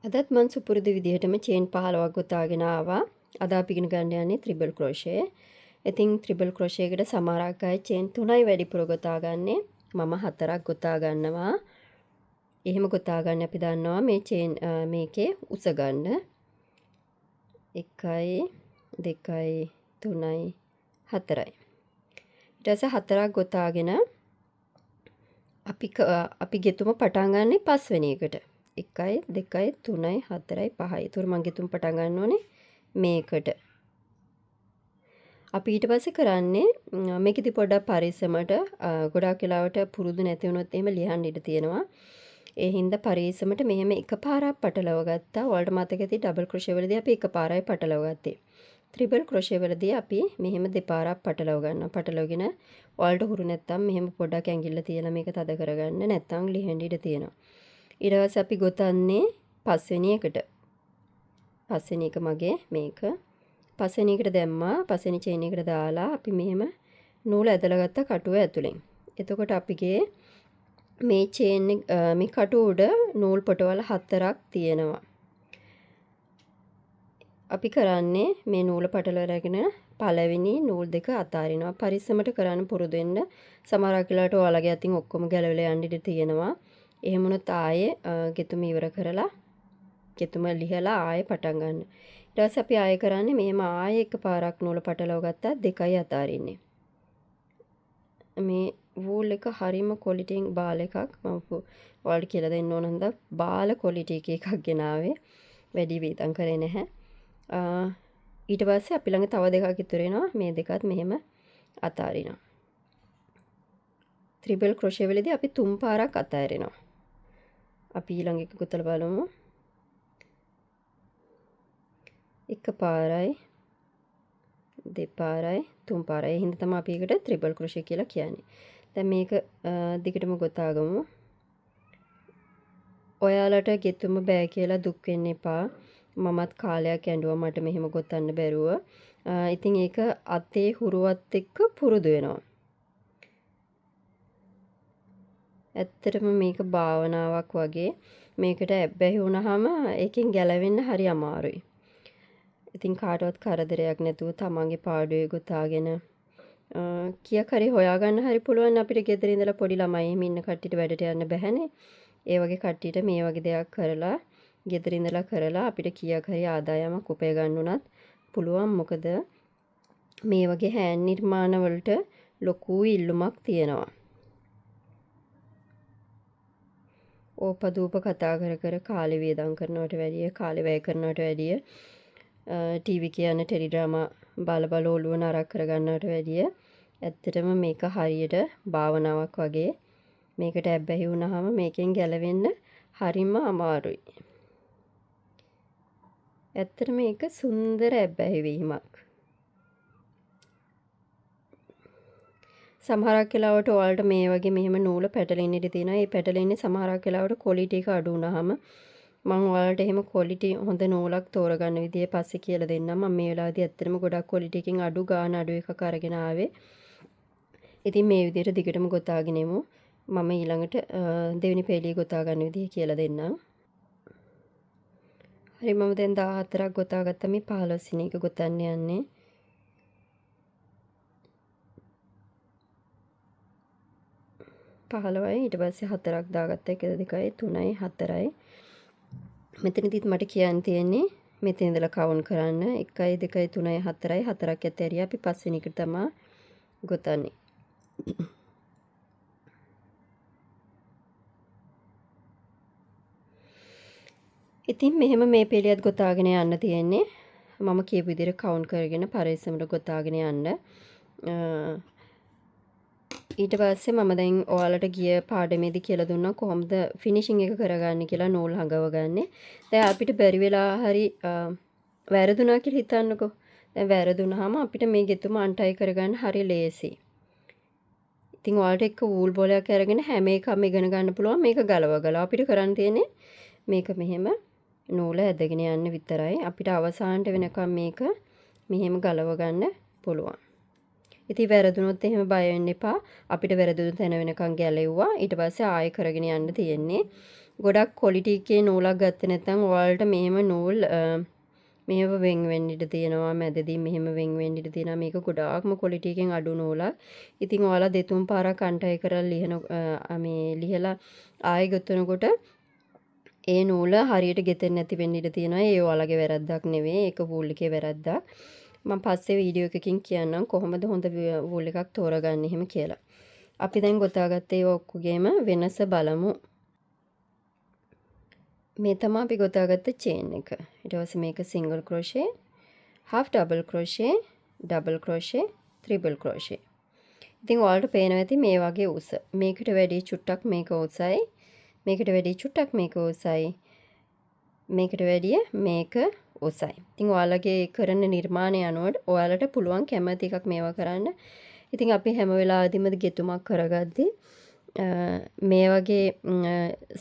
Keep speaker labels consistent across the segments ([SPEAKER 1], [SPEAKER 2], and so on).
[SPEAKER 1] අදත් මම සුපුරුදු විදිහටම චේන් 15ක් ගොතාගෙන ආවා. අද අපි ඉගෙන ගන්න යන්නේ ත්‍රිබල් ක්‍රොෂේ. ඉතින් ත්‍රිබල් ක්‍රොෂේ එකට සමහරක් අය චේන් 3යි වැඩිපුර ගොතාගන්නේ. මම 4ක් ගොතා ගන්නවා. එහෙම ගොතා ගන්න අපි දන්නවා මේ චේන් මේකේ උස ගන්න. 1යි 2යි 3යි 4යි. ඊට පස්සේ 4ක් ගොතාගෙන අපි ගෙතුම පටන් ගන්නේ 5 වෙනි එකට. 1යි 2යි 3යි 4යි 5යි. ඒතර මම ගෙතුම පටන් ගන්න ඕනේ මේකට. අපි ඊට පස්සේ කරන්නේ මේකෙදි පොඩ්ඩක් පරිස්සමට ගොඩාක් වෙලාවට පුරුදු නැති වුණොත් එහෙම ලියන්න ඉඩ තියෙනවා. ඒ හින්දා පරිස්සමට මෙහෙම එකපාරක් පටලව ගත්තා. ඔයාලට මතක ඇති ඩබල් ක්‍රොෂේ වලදී අපි එකපාරයි පටලව ගත්තේ. ත්‍රිබල් ක්‍රොෂේ වලදී අපි මෙහෙම දෙපාරක් පටලව ගන්නවා. පටලවගෙන ඔයාලට හුරු නැත්තම් මෙහෙම පොඩ්ඩක් ඇඟිල්ල තියලා මේක තද කරගන්න. නැත්තම් ලිහෙන්න ඉඩ තියෙනවා. ඊට පස්සේ අපි ගොතන්නේ පස්වෙනි එකට. පස්වෙනි එක මගේ මේක. පස්වෙනි එකට දැම්මා. පස්වෙනි චේන් එකට දාලා අපි මෙහෙම නූල ඇදලා ගත්ත කටුව ඇතුලෙන්. එතකොට අපිගේ මේ චේන් මේ කටුව උඩ නූල් පොටවල 4ක් තියෙනවා. අපි කරන්නේ මේ නූල පටල අරගෙන පළවෙනි නූල් දෙක අතාරිනවා. පරිස්සමට කරන්න පුරුදු වෙන්න. සමහරක් වෙලාවට ඔයාලගේ අතින් ඔක්කොම ගැලවිලා යන්න ඉඩ තියෙනවා. එහෙම වුණොත් ආයේ ගෙතුම ඉවර කරලා ගෙතුම ලිහලා ආයේ පටන් ගන්න. ඊට පස්සේ අපි ආයේ කරන්නේ මෙහෙම ආයේ එකපාරක් නූල පටලව ගත්තා දෙකයි අතාරින්නේ. මේ වූල් එක හරිම ක්වොලිටියෙන් බාල එකක්. මම ඔයාලට කියලා දෙන්න ඕන හන්ද බාල ක්වොලිටි එකක් ගෙනාවේ. වැඩි වේදම් කරේ නැහැ. ඊට පස්සේ අපි ළඟ තව දෙකක් ඉතුරු වෙනවා. මේ දෙකත් මෙහෙම අතාරිනවා. ත්‍රිබල් ක්‍රොෂේ වලදී අපි 3 පාරක් අතාරිනවා. අපි ඊළඟ එක ගොතලා බලමු. එක පාරයි දෙපාරයි තුන් පාරයි. ඒ හින්දා තමයි අපි ඒකට ත්‍රිබල් ක්‍රොෂේ කියලා කියන්නේ. දැන් මේක දිගටම ගොතාගමු. ඔයාලට ගෙතුම බෑ කියලා දුක් වෙන්න එපා. මමත් කාලයක් ඇඬුවා මට මෙහෙම ගොතන්න බැරුව. ඉතින් ඒක අතේ හුරුවත් එක්ක පුරුදු වෙනවා. ඇත්තටම මේක භාවනාවක් වගේ. මේකට ඇබ්බැහි වුණාම ඒකෙන් ගැලවෙන්න හරි අමාරුයි. ඉතින් කාටවත් කරදරයක් නැතුව තමන්ගේ පාඩුවේ ගොතාගෙන කීයක් හරි හොයාගන්න හරි පුළුවන්. අපිට ගෙදර ඉඳලා පොඩි ළමයි එහෙම ඉන්න කට්ටියට වැඩට යන්න බැහැනේ. ඒ වගේ කට්ටියට මේ වගේ දෙයක් කරලා ගෙදර ඉඳලා කරලා අපිට කීයක් හරි ආදායමක් උපය ගන්න උනත් පුළුවන්. මොකද මේ වගේ හෑන් නිර්මාණ වලට ලොකු ඉල්ලුමක් තියෙනවා. ඕපදූප කතා කර කර කාලේ වේදම් කරනවට වැඩිය කාලේ වැය කරනවට වැඩිය ටීවී කියන ටෙලිඩ්‍රාමා බල ඔළුව නරක කරගන්නවට වැඩිය ඇත්තටම මේක හරියට භාවනාවක් වගේ. මේකට ඇබ්බැහි වුණාම මේකෙන් ගැලවෙන්න හරිම අමාරුයි. ඇත්තට මේක සුන්දර ඇබ්බැහි වීමක්. සමහරක් වෙලාවට ඔයාලට මේ වගේ මෙහෙම නූල පැටලෙන්න ඉඩ තියෙනවා. ඒ පැටලෙන්නේ සමහරක් වෙලාවට ක්වොලිටි එක අඩු වුණාම. මම ඔයාලට එහෙම ක්වොලිටි හොඳ නූලක් තෝරගන්න විදිය පස්සේ කියලා දෙන්නම්. මම මේ වෙලාවේදී ඇත්තටම ගොඩක් ක්වොලිටි එකකින් අඩු ගාන අඩු එකක් අරගෙන ආවේ. ඉතින් මේ විදිහට දිගටම ගොතාගෙන යමු. මම ඊළඟට දෙවෙනි පේලිය ගොතා ගන්න විදිය කියලා දෙන්නම්. හරි මම දැන් 14ක් ගොතාගත්තා. මේ 15 වෙනි එක ගොතන්න යන්නේ. පහළවයි ඊට පස්සේ 4ක් දාගත්තා. 1 2යි 3යි 4යි. මෙතනදිත් මට කියන්න තියෙන්නේ මෙතන ඉඳලා කවුන්ට් කරන්න 1යි 2යි 3යි 4යි 4ක් ඇතරිය අපි 5 වෙනි එකට තමයි ගොතන්නේ. ඉතින් මෙහෙම මේ පෙළියත් ගොතාගෙන යන්න තියෙන්නේ. මම කියපු විදිහට කවුන්ට් කරගෙන පරිස්සමට ගොතාගෙන යන්න. ඊට පස්සේ මම දැන් ඔයාලට ගිය පාඩමේදී කියලා දුන්නා කොහොමද ෆිනිෂින් එක කරගන්නේ කියලා නූල් හංගව ගන්න. දැන් අපිට බැරි වෙලා හරි වැරදුනා කියලා හිතන්නකෝ. දැන් වැරදුනහම අපිට මේ ගෙතුම අන්ටයි කරගන්න හරි ලේසි. ඉතින් ඔයාලට එක්ක වූල් බෝලයක් අරගෙන හැම එකම ඉගෙන ගන්න පුළුවන්. මේක ගලවගලා අපිට කරන්න තියෙන්නේ මේක මෙහෙම නූල ඇදගෙන යන්න විතරයි. අපිට අවසානට වෙනකම් මේක මෙහෙම ගලව ගන්න පුළුවන්. ඉතින් වැරදුනොත් එහෙම බය වෙන්න එපා. අපිට වැරදුන තැන වෙනකන් ගැලෙව්වා. ඊට පස්සේ ආයෙ කරගෙන යන්න තියෙන්නේ. ගොඩක් ක්වොලිටි එකේ නූලක් ගත්තේ නැත්නම් ඔයාලට මෙහෙම නූල් මෙහෙම වෙන් වෙන්න ඉඩ තියෙනවා. මැදදී මෙහෙම වෙන් වෙන්න ඉඩ තියෙනවා. මේක ගොඩාක්ම ක්වොලිටි එකෙන් අඩු නූලක්. ඉතින් ඔයාලා දෙතුන් පාරක් අන්ටයි කරලා ලිහලා ආයෙ ගොතනකොට ඒ නූල හරියට ගෙතෙන්නේ නැති වෙන්න ඉඩ තියෙනවා. ඒ ඔයාලගේ වැරද්දක් නෙවෙයි. ඒක වූල් එකේ වැරද්දක්. මම පස්සේ වීඩියෝ එකකින් කියන්නම් කොහොමද හොඳ වූල් එකක් තෝරගන්නේ එහෙම කියලා. අපි දැන් ගොතාගත්තේ ඒ ඔක්කොගේම වෙනස බලමු. මේ තමයි අපි ගොතාගත්ත චේන් එක. ඊට පස්සේ මේක single crochet, half double crochet, double crochet, triple crochet. ඉතින් ඔයාලට පේනවා ඇති මේ වගේ උස. මේකට වැඩි චුට්ටක් මේක උසයි. මේකට වැඩි චුට්ටක් මේක උසයි. මේකට වැඩිය මේක උසයි. ඉතින් ඔයාලගේ කරන නිර්මාණය අනුව ඔයාලට පුළුවන් කැමති එකක් මේවා කරන්න. ඉතින් අපි හැම වෙලාවෙදිම ගෙතුමක් කරගද්දී මේ වගේ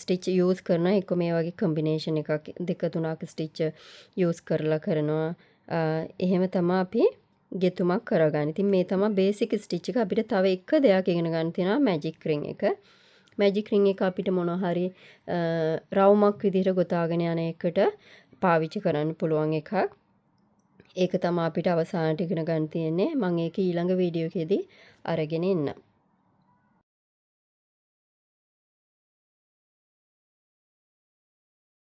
[SPEAKER 1] ස්ටිච් යූස් කරන එක මේ වගේ කම්බිනේෂන් එකක් දෙක තුනක් ස්ටිච් යූස් කරලා කරනවා. එහෙම තමයි අපි ගෙතුමක් කරගන්නේ. ඉතින් මේ තමයි බේසික් ස්ටිච් එක. අපිට තව එක දෙයක් ඉගෙන ගන්න තියෙනවා මැජික් රින් එක. මැජික් රින් එක අපිට මොන හරි රවුමක් විදිහට ගොතාගෙන යන එකට පාවිච්චි කරන්න පුළුවන් එකක්. ඒක තමයි අපිට අවසානට ඉගෙන ගන්න තියෙන්නේ. මම ඒක ඊළඟ වීඩියෝ එකේදී අරගෙන එන්නම්.